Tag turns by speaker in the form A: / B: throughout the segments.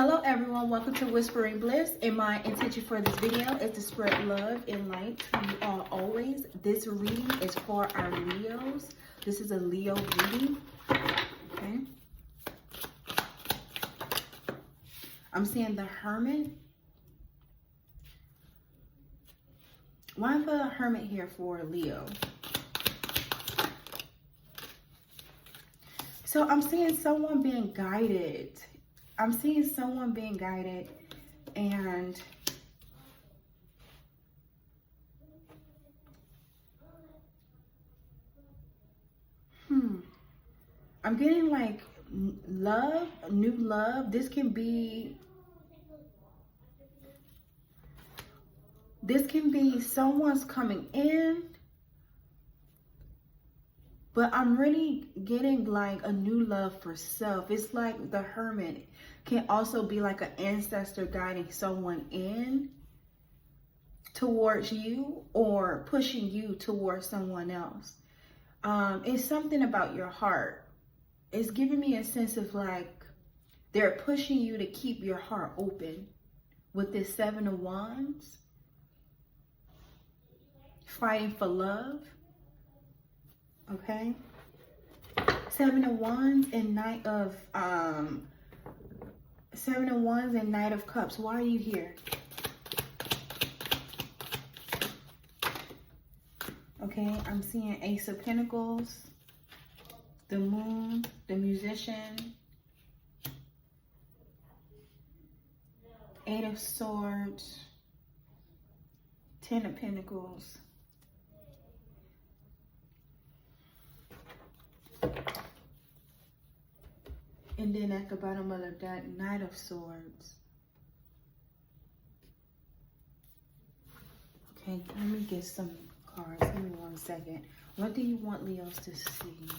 A: Hello everyone, welcome to Whispering Bliss, and my intention for this video is to spread love and light to you all always. This reading is for our Leos. This is a Leo reading, okay? I'm seeing the Hermit. Why the Hermit here for Leo? So I'm seeing someone being guided. I'm seeing someone being guided, and I'm getting like love, new love. This can be someone's coming in, but I'm really getting like a new love for self. It's like the Hermit can also be like an ancestor guiding someone in towards you or pushing you towards someone else. It's something about your heart. It's giving me a sense of like they're pushing you to keep your heart open with this Seven of Wands. Fighting for love. Okay. Seven of Wands and Knight of Cups. Why are you here? Okay, I'm seeing Ace of Pentacles, the Moon, the Musician, Eight of Swords, Ten of Pentacles. And then at the bottom of the deck, Knight of Swords. Okay, let me get some cards. Give me 1 second. What do you want Leos to see?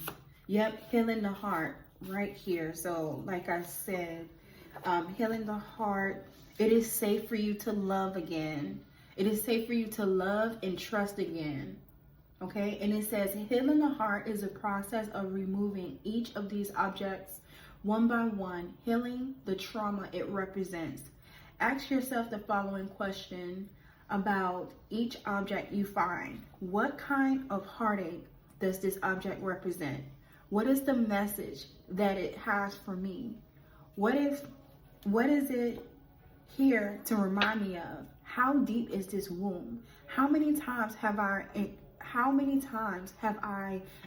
A: Yep, healing the heart right here. So like I said, healing the heart. It is safe for you to love again. It is safe for you to love and trust again. Okay, and it says healing the heart is a process of removing each of these objects one by one, healing the trauma it represents. Ask yourself the following question about each object you find. What kind of heartache does this object represent? What is the message that it has for me? What is it here to remind me of? How deep is this wound? How many times have I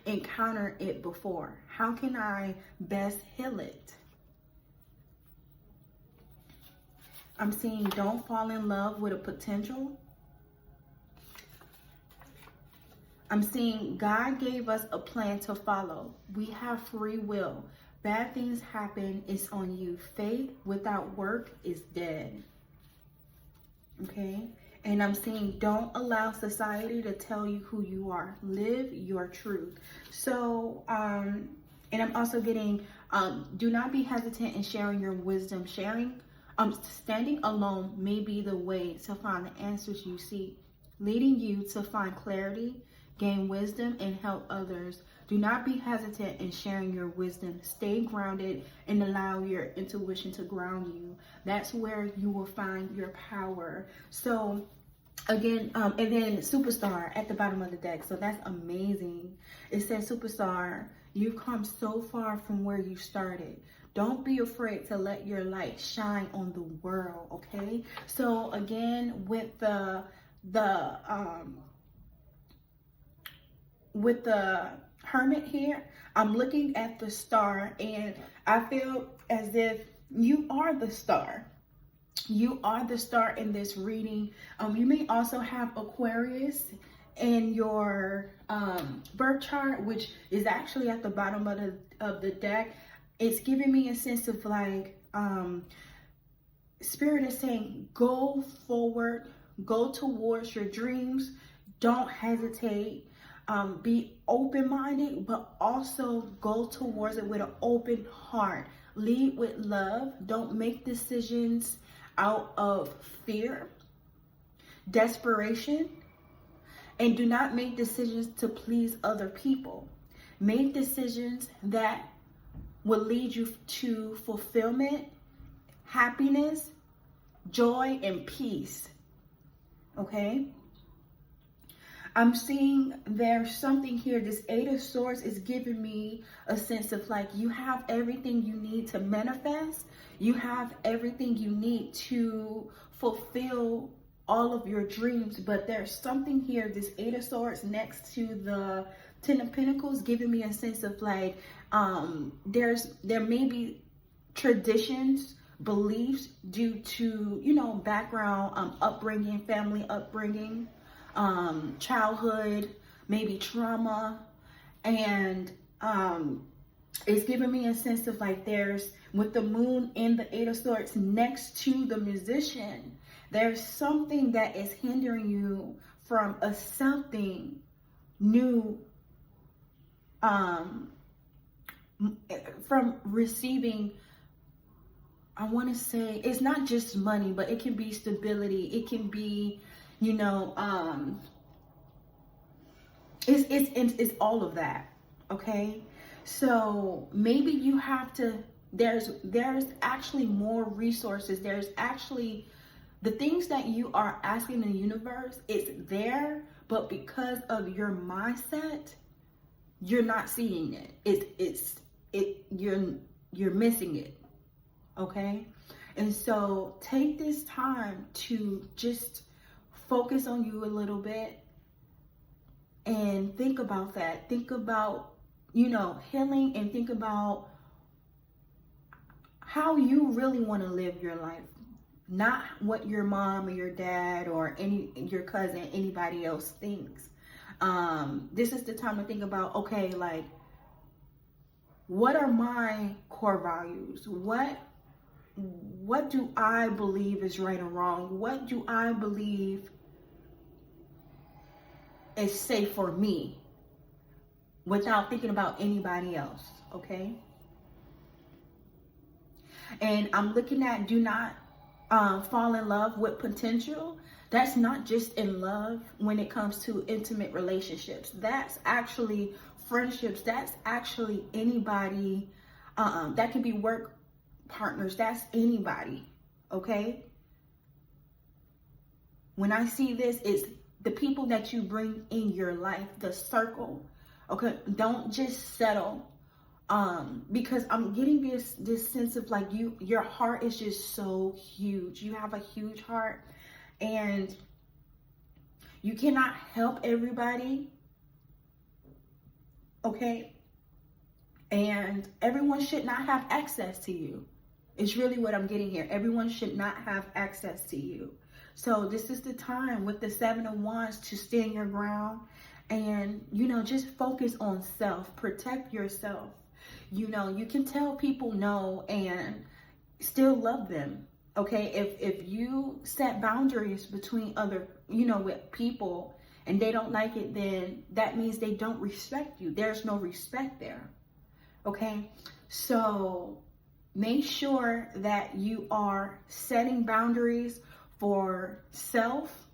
A: encountered it before? How can I best heal it? I'm seeing don't fall in love with a potential. I'm seeing God gave us a plan to follow. We have free will. Bad things happen, it's on you. Faith without work is dead. Okay? And I'm seeing don't allow society to tell you who you are. Live your truth. So, and I'm also getting, do not be hesitant in sharing your wisdom. Standing alone may be the way to find the answers you seek, leading you to find clarity, gain wisdom, and help others. Do not be hesitant in sharing your wisdom. Stay grounded and allow your intuition to ground you. That's where you will find your power. So again, and then Superstar at the bottom of the deck. So that's amazing. It says, Superstar, you've come so far from where you started. Don't be afraid to let your light shine on the world, okay? So again, with the Hermit here, I'm looking at the star, and I feel as if you are the star. You are the star in this reading. You may also have Aquarius in your birth chart, which is actually at the bottom of the deck. It's giving me a sense of like, Spirit is saying, go forward, go towards your dreams. Don't hesitate. Be open-minded, but also go towards it with an open heart. Lead with love. Don't make decisions out of fear, desperation, and do not make decisions to please other people. Make decisions that will lead you to fulfillment, happiness, joy, and peace. Okay? I'm seeing there's something here. This Eight of Swords is giving me a sense of like you have everything you need to manifest. You have everything you need to fulfill all of your dreams. But there's something here, this Eight of Swords next to the Ten of Pentacles, giving me a sense of like there may be traditions, beliefs due to, you know, background, upbringing, family upbringing, childhood, maybe trauma, and it's giving me a sense of like there's, with the moon and the Eight of Swords next to the Musician, there's something that is hindering you from something new, from receiving, I want to say, it's not just money, but it can be stability. It can be, you know, it's all of that. Okay. So maybe you have to, there's actually more resources. There's actually the things that you are asking the universe, it's there, but because of your mindset, you're not seeing it. You're missing it. Okay. And so take this time to just focus on you a little bit and think about that. Think about, you know, healing, and think about how you really want to live your life, not what your mom or your dad or your cousin, anybody else thinks. This is the time to think about, okay, like, what are my core values? What do I believe is right or wrong? What do I believe is safe for me without thinking about anybody else? Okay. And I'm looking at, do not fall in love with potential. That's not just in love when it comes to intimate relationships. That's actually friendships. That's actually anybody. That can be work partners. That's anybody. Okay. When I see this, it's the people that you bring in your life, the circle. Okay. Don't just settle. Because I'm getting this sense of like your heart is just so huge. You have a huge heart, and you cannot help everybody. Okay. And everyone should not have access to you. It's really what I'm getting here. Everyone should not have access to you. So this is the time with the Seven of Wands to stand your ground and, you know, just focus on self, protect yourself. You know, you can tell people no and still love them. Okay. If you set boundaries between other, you know, with people and they don't like it, then that means they don't respect you. There's no respect there. Okay. So make sure that you are setting boundaries for self.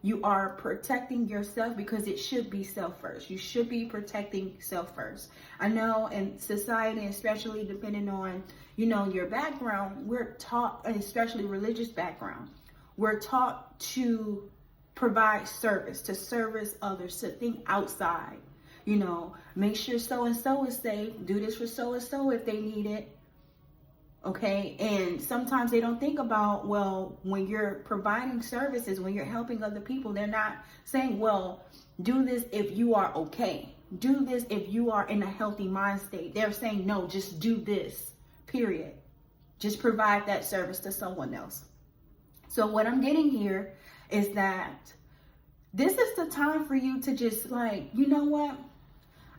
A: You are protecting yourself, because it should be self first. You should be protecting self first. I know in society, especially depending on, you know, your background, we're taught, especially religious background, we're taught to provide service, to service others, to think outside. You know, make sure so-and-so is safe. Do this for so-and-so if they need it. Okay. And sometimes they don't think about, well, when you're providing services, when you're helping other people, they're not saying, well, do this if you are okay. Do this if you are in a healthy mind state. They're saying, no, just do this, period. Just provide that service to someone else. So what I'm getting here is that this is the time for you to just like, you know what?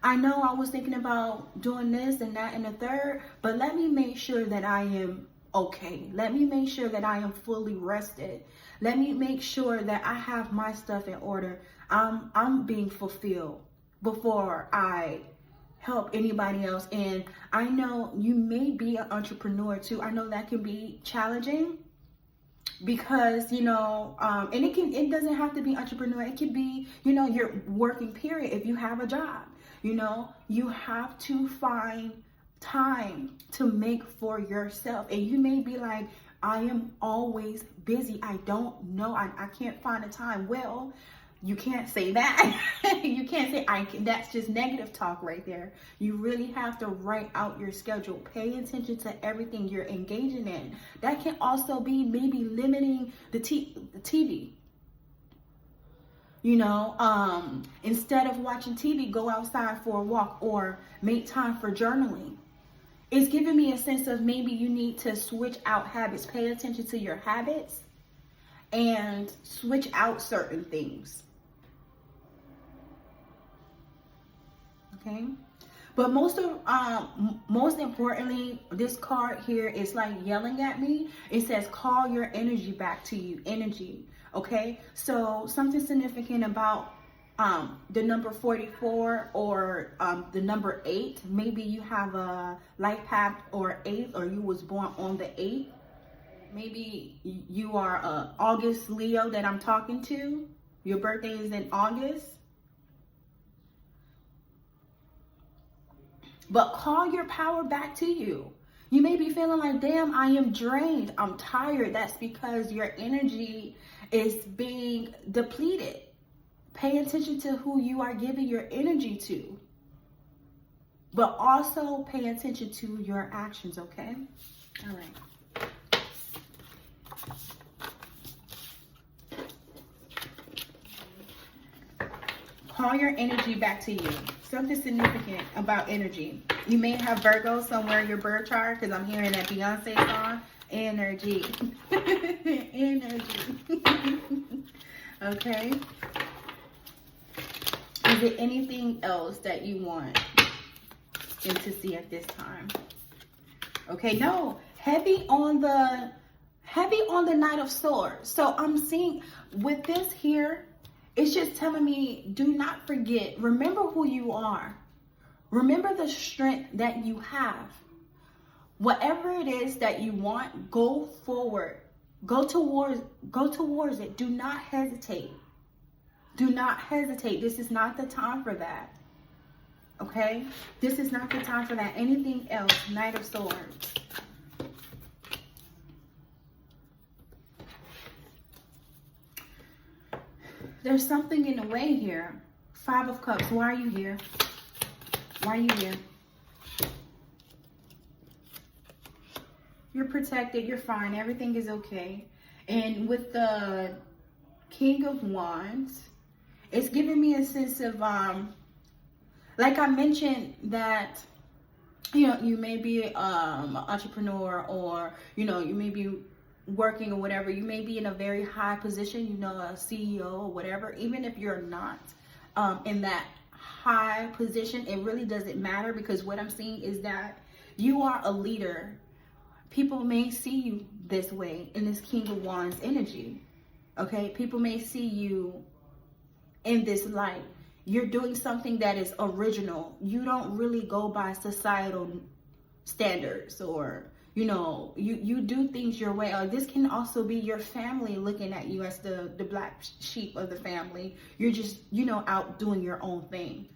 A: I know I was thinking about doing this and that and the third, but let me make sure that I am okay. Let me make sure that I am fully rested. Let me make sure that I have my stuff in order. I'm being fulfilled before I help anybody else. And I know you may be an entrepreneur too. I know that can be challenging because, you know, and it doesn't have to be entrepreneur. It can be, you know, your working period. If you have a job, you know, you have to find time to make for yourself. And you may be like, I am always busy. I don't know. I can't find a time. Well, you can't say that. You can't say I can. That's just negative talk right there. You really have to write out your schedule. Pay attention to everything you're engaging in. That can also be maybe limiting the TV. You know, instead of watching TV, go outside for a walk or make time for journaling. It's giving me a sense of maybe you need to switch out habits. Pay attention to your habits and switch out certain things. Okay? But most importantly, this card here is like yelling at me. It says, call your energy back to you. Energy. Okay? So something significant about the number 44 or the number 8. Maybe you have a life path or 8, or you was born on the 8th. Maybe you are a August Leo that I'm talking to. Your birthday is in August. But call your power back to you. You may be feeling like, damn, I am drained. I'm tired. That's because your energy is being depleted. Pay attention to who you are giving your energy to. But also pay attention to your actions, okay? All right. Call your energy back to you. Something significant about energy. You may have Virgo somewhere in your birth chart, because I'm hearing that Beyonce song, energy. Energy. Okay. Is there anything else that you want them to see at this time? Okay, no. Heavy on the Knight of Swords. So I'm seeing with this here, it's just telling me, do not forget. Remember who you are. Remember the strength that you have. Whatever it is that you want, go forward. Go towards it. Do not hesitate. Do not hesitate. This is not the time for that. Okay? This is not the time for that. Anything else? Knight of Swords. There's something in the way here. 5 of Cups. Why are you here? Why are you here? You're protected. You're fine. Everything is okay. And with the King of Wands, it's giving me a sense of, like I mentioned, that, you know, you may be an entrepreneur, or, you know, you may be working or whatever. You may be in a very high position, you know, a CEO or whatever. Even if you're not in that high position, it really doesn't matter, because what I'm seeing is that you are a leader. People may see you this way in this King of Wands energy. Okay, people may see you in this light. You're doing something that is original. You don't really go by societal standards, or, you know, you do things your way. This can also be your family looking at you as the black sheep of the family. You're just, you know, out doing your own thing.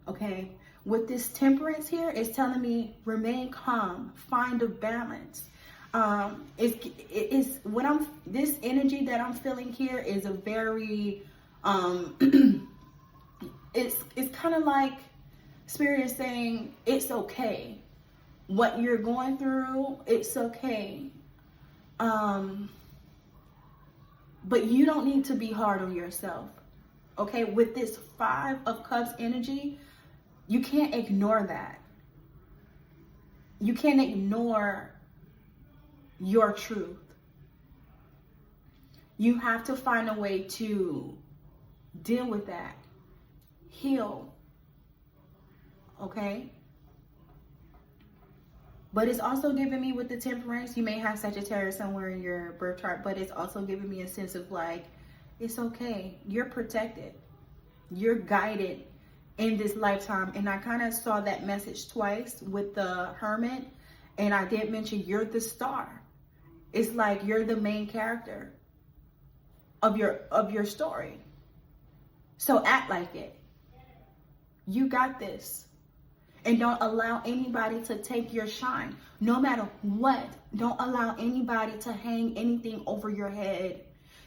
A: Okay, with this Temperance here, it's telling me remain calm, find a balance. This energy that I'm feeling here is a very it's kind of like Spirit is saying it's okay. What you're going through, it's okay. But you don't need to be hard on yourself. Okay, with this 5 of Cups energy, you can't ignore that. You can't ignore your truth. You have to find a way to deal with that. Heal. Okay? But it's also giving me with the Temperance, you may have Sagittarius somewhere in your birth chart, but it's also giving me a sense of like, it's okay. You're protected. You're guided in this lifetime. And I kind of saw that message twice with the Hermit. And I did mention you're the star. It's like you're the main character of your story. So act like it. You got this. And don't allow anybody to take your shine. No matter what, don't allow anybody to hang anything over your head.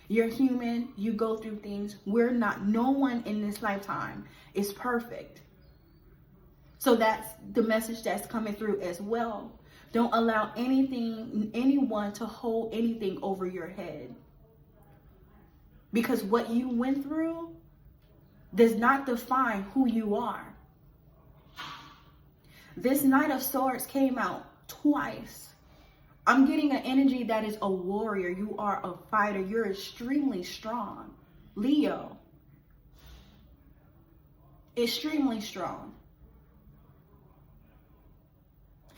A: You're human. You go through things. We're not. No one in this lifetime is perfect. So that's the message that's coming through as well. Don't allow anyone to hold anything over your head. Because what you went through does not define who you are. This Knight of Swords came out twice. I'm getting an energy that is a warrior. You are a fighter. You're extremely strong. Leo. Extremely strong.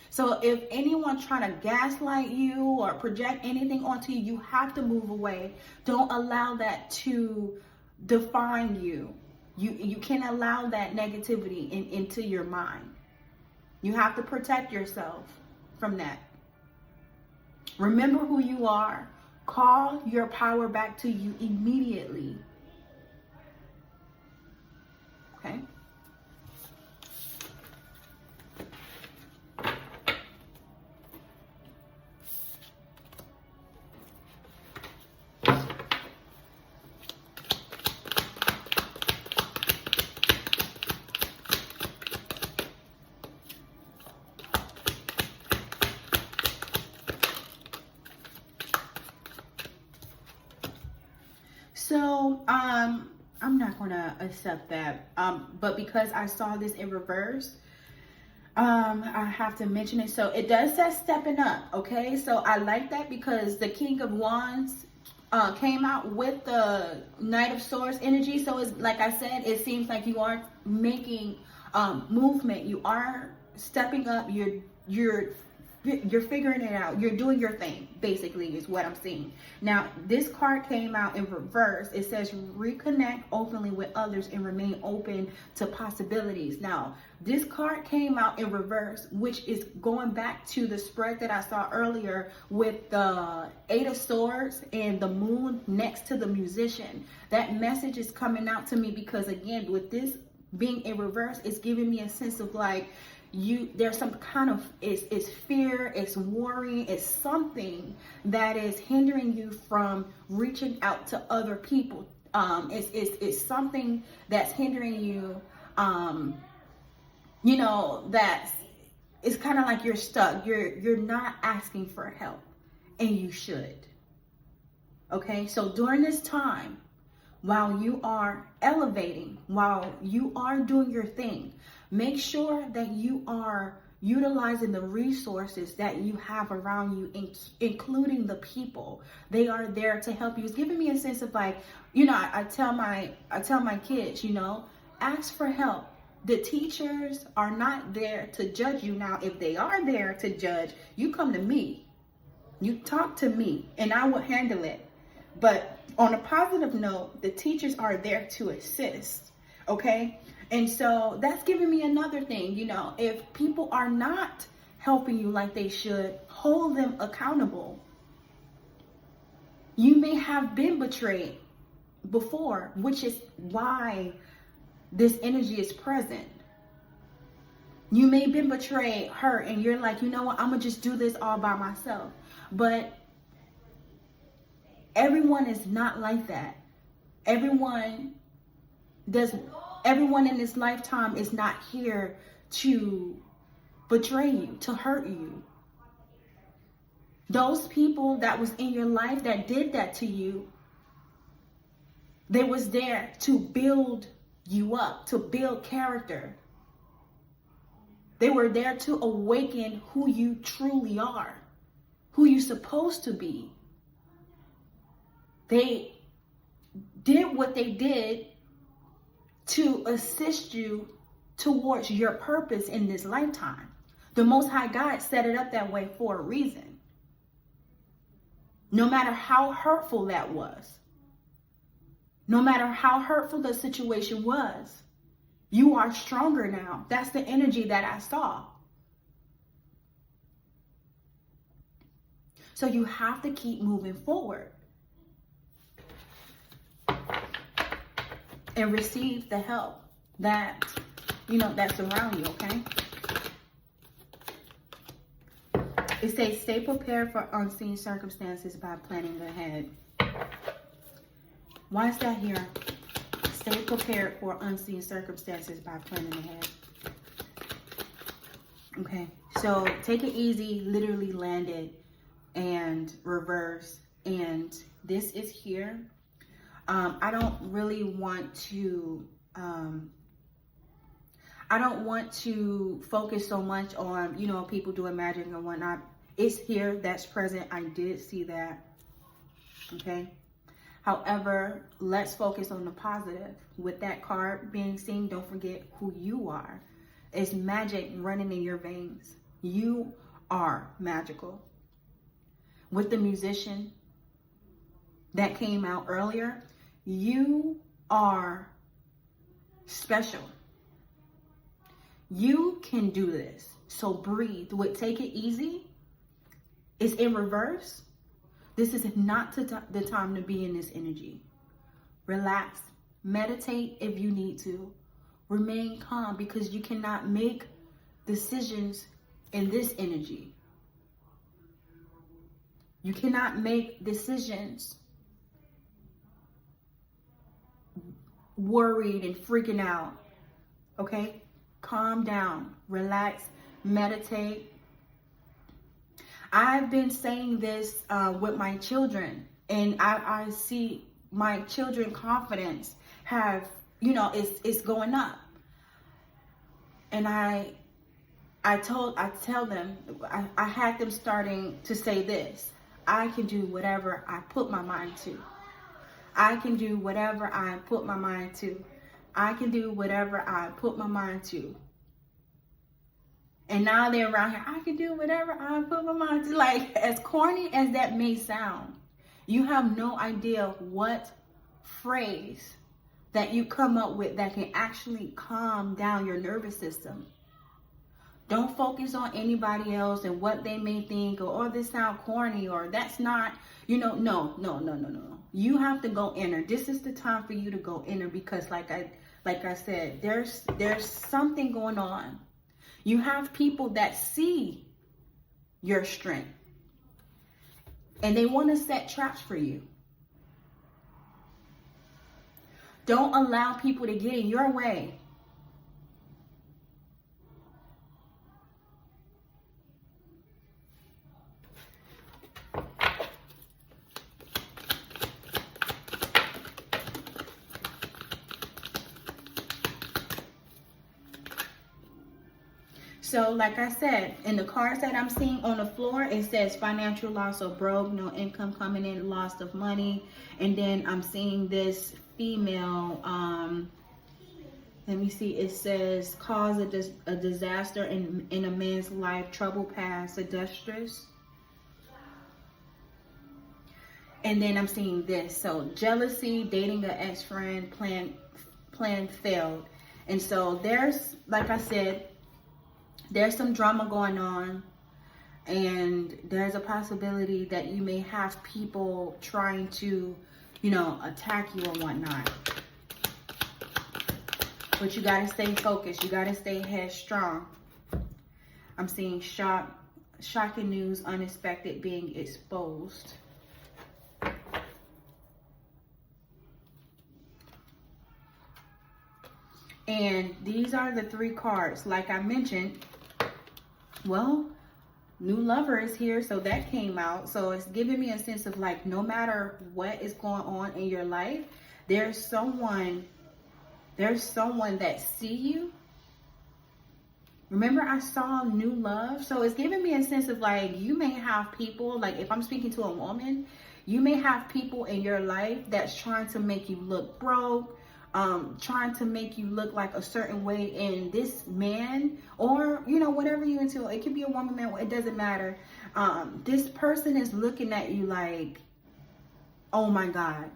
A: So if anyone's trying to gaslight you or project anything onto you, you have to move away. Don't allow that to define you. You can't allow that negativity into your mind. You have to protect yourself from that. Remember who you are. Call your power back to you immediately. Okay? So, I'm not going to accept that. But because I saw this in reverse, I have to mention it. So it does say stepping up. Okay. So I like that because the King of Wands, came out with the Knight of Swords energy. So it's like I said, it seems like you are making, movement. You are stepping up. You're figuring it out. You're doing your thing, basically, is what I'm seeing. Now, this card came out in reverse. It says reconnect openly with others and remain open to possibilities. Now, this card came out in reverse, which is going back to the spread that I saw earlier with the Eight of Swords and the moon next to the musician. That message is coming out to me because, again, with this being in reverse, it's giving me a sense of like, there's some kind of, it's fear, it's worry, it's something that is hindering you from reaching out to other people. It's something that's hindering you, you know, it's kind of like you're stuck. You're not asking for help, and you should. Okay, so during this time, while you are elevating, while you are doing your thing, make sure that you are utilizing the resources that you have around you, including the people. They are there to help you. It's giving me a sense of like, you know, I tell my kids, you know, ask for help. The teachers are not there to judge you. Now, if they are there to judge, you come to me. You talk to me, and I will handle it. But on a positive note, the teachers are there to assist, okay? And so that's giving me another thing, you know, if people are not helping you like they should, hold them accountable. You may have been betrayed before, which is why this energy is present. You may have been betrayed, hurt, and you're like, you know what, I'm going to just do this all by myself. But everyone is not like that. Everyone in this lifetime is not here to betray you, to hurt you. Those people that was in your life that did that to you, they was there to build you up, to build character. They were there to awaken who you truly are, who you're supposed to be. They did what they did to assist you towards your purpose in this lifetime. The Most High God set it up that way for a reason. No matter how hurtful that was, no matter how hurtful the situation was, you are stronger now. That's the energy that I saw. So you have to keep moving forward and receive the help that, you know, that's around you, okay? It says stay prepared for unseen circumstances by planning ahead. Why is that here? Stay prepared for unseen circumstances by planning ahead. Okay, so take it easy, literally landed and reverse. And this is here. I don't really want to, I don't want to focus so much on, you know, people doing magic and whatnot. It's here, that's present. I did see that. Okay. However, let's focus on the positive. With that card being seen, don't forget who you are. It's magic running in your veins. You are magical. With the musician that came out earlier, you are special. You can do this. So breathe. With take it easy, it's in reverse. This is not the time to be in this energy. Relax. Meditate if you need to. Remain calm, because you cannot make decisions in this energy. You cannot make decisions worried and freaking out. Okay? Calm down. Relax. Meditate. I've been saying this with my children, and I see my children confidence have, you know, it's going up. And I tell them, I had them starting to say this: I can do whatever I put my mind to. I can do whatever I put my mind to. I can do whatever I put my mind to. And now they're around here, I can do whatever I put my mind to. Like, as corny as that may sound, you have no idea what phrase that you come up with that can actually calm down your nervous system. Don't focus on anybody else and what they may think, or, oh, this sound corny, or that's not, you know, no. You have to go inner. This is the time for you to go inner, because like I said, there's something going on. You have people that see your strength, and they want to set traps for you. Don't allow people to get in your way. So like I said, in the cards that I'm seeing on the floor, it says financial loss, or broke, no income coming in, loss of money. And then I'm seeing this female, let me see, it says cause a disaster in a man's life, trouble past, seductress. And then I'm seeing this, so jealousy, dating an ex-friend, plan failed. And so there's, like I said, there's some drama going on, and there's a possibility that you may have people trying to, you know, attack you or whatnot. But you got to stay focused. You got to stay headstrong. I'm seeing shocking news, unexpected being exposed. And these are the three cards. Like I mentioned, well, new lover is here, so that came out. So it's giving me a sense of, like, no matter what is going on in your life, there's someone that see you. Remember, I saw new love. So it's giving me a sense of, like, you may have people, like, if I'm speaking to a woman, you may have people in your life that's trying to make you look broke, trying to make you look like a certain way, and this man, or, you know, whatever you into, it could be a woman, man, it doesn't matter. This person is looking at you like, oh my God,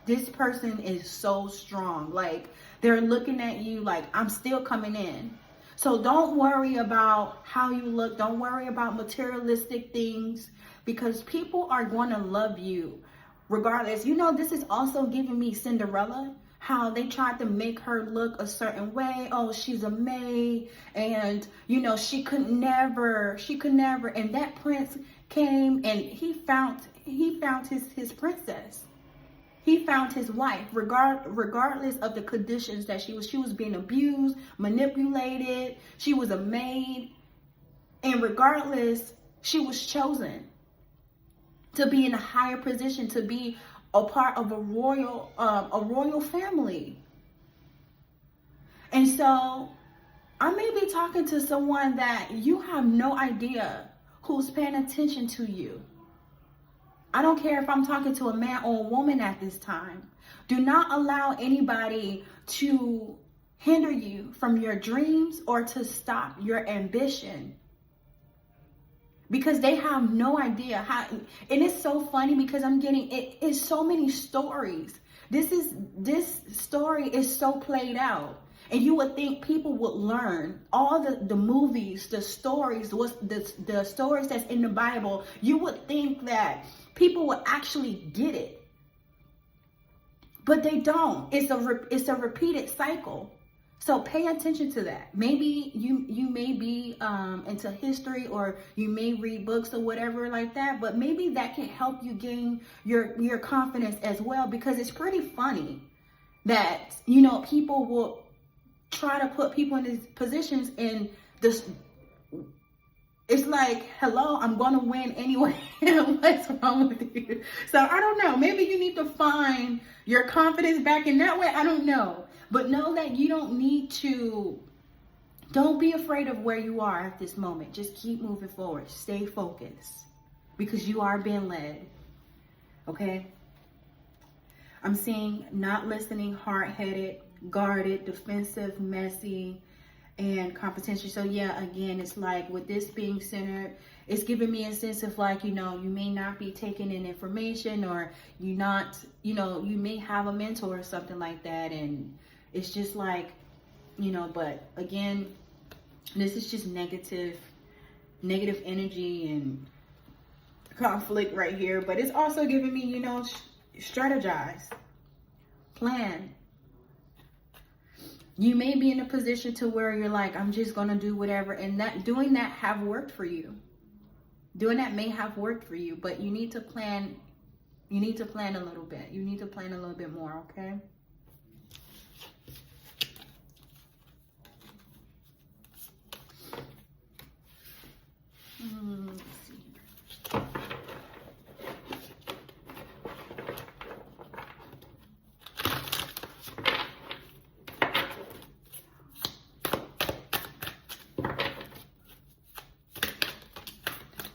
A: this person is so strong. Like, they're looking at you like, I'm still coming in. So don't worry about how you look. Don't worry about materialistic things, because people are going to love you regardless. You know, this is also giving me Cinderella. how they tried to make her look a certain way. Oh, she's a maid, and you know, she could never, and that prince came and he found his princess. He found his wife, regardless of the conditions that she was being abused, manipulated. She was a maid, and regardless, she was chosen to be in a higher position, to be a part of a royal family. And so, I may be talking to someone that you have no idea who's paying attention to you. I don't care if I'm talking to a man or a woman at this time. Do not allow anybody to hinder you from your dreams or to stop your ambition, because they have no idea how. And it's so funny because I'm getting it's so many stories. This story is so played out. And you would think people would learn all the movies, the stories, the stories that's in the Bible. You would think that people would actually get it, but they don't. It's a repeated cycle. So pay attention to that. Maybe you may be into history, or you may read books or whatever like that, but maybe that can help you gain your confidence as well, because it's pretty funny that, you know, people will try to put people in these positions, and this, it's like, hello, I'm gonna win anyway. What's wrong with you? So I don't know, maybe you need to find your confidence back in that way. I don't know, but know that you don't be afraid of where you are at this moment. Just keep moving forward, stay focused, because you are being led. Okay, I'm seeing not listening, hard-headed, guarded, defensive, messy, and competition. So yeah, again, it's like with this being centered, it's giving me a sense of like, you know, you may not be taking in information, or you may have a mentor or something like that, and it's just like, you know, but again, this is just negative energy and conflict right here. But it's also giving me, you know, strategize, plan. You may be in a position to where you're like, I'm just going to do whatever. And doing that have worked for you. Doing that may have worked for you, but you need to plan. You need to plan a little bit. You need to plan a little bit more, okay? Let's see.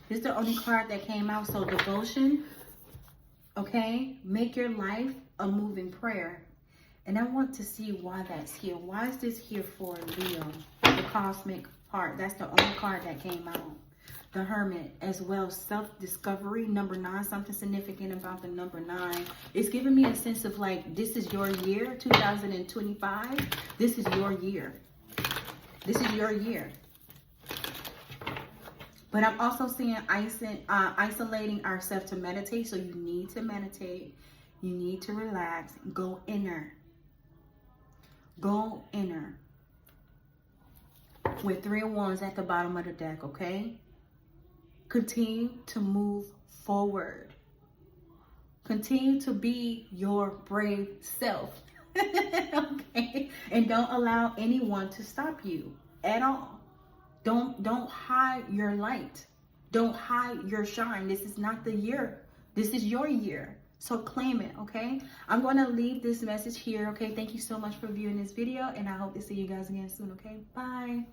A: This is the only card that came out. So devotion, okay? Make your life a moving prayer. And I want to see why that's here. Why is this here for Leo? The cosmic part. That's the only card that came out. The Hermit as well. Self-discovery. Number 9. Something significant about the number 9. It's giving me a sense of like, this is your year, 2025. This is your year. This is your year. But I'm also seeing isolating ourselves to meditate. So you need to meditate. You need to relax. Go inner. Go inner. With 3 of Wands at the bottom of the deck, okay? Continue to move forward. Continue to be your brave self. Okay? And don't allow anyone to stop you at all. Don't hide your light. Don't hide your shine. This is not the year. This is your year. So claim it, okay? I'm going to leave this message here, okay? Thank you so much for viewing this video, and I hope to see you guys again soon, okay? Bye.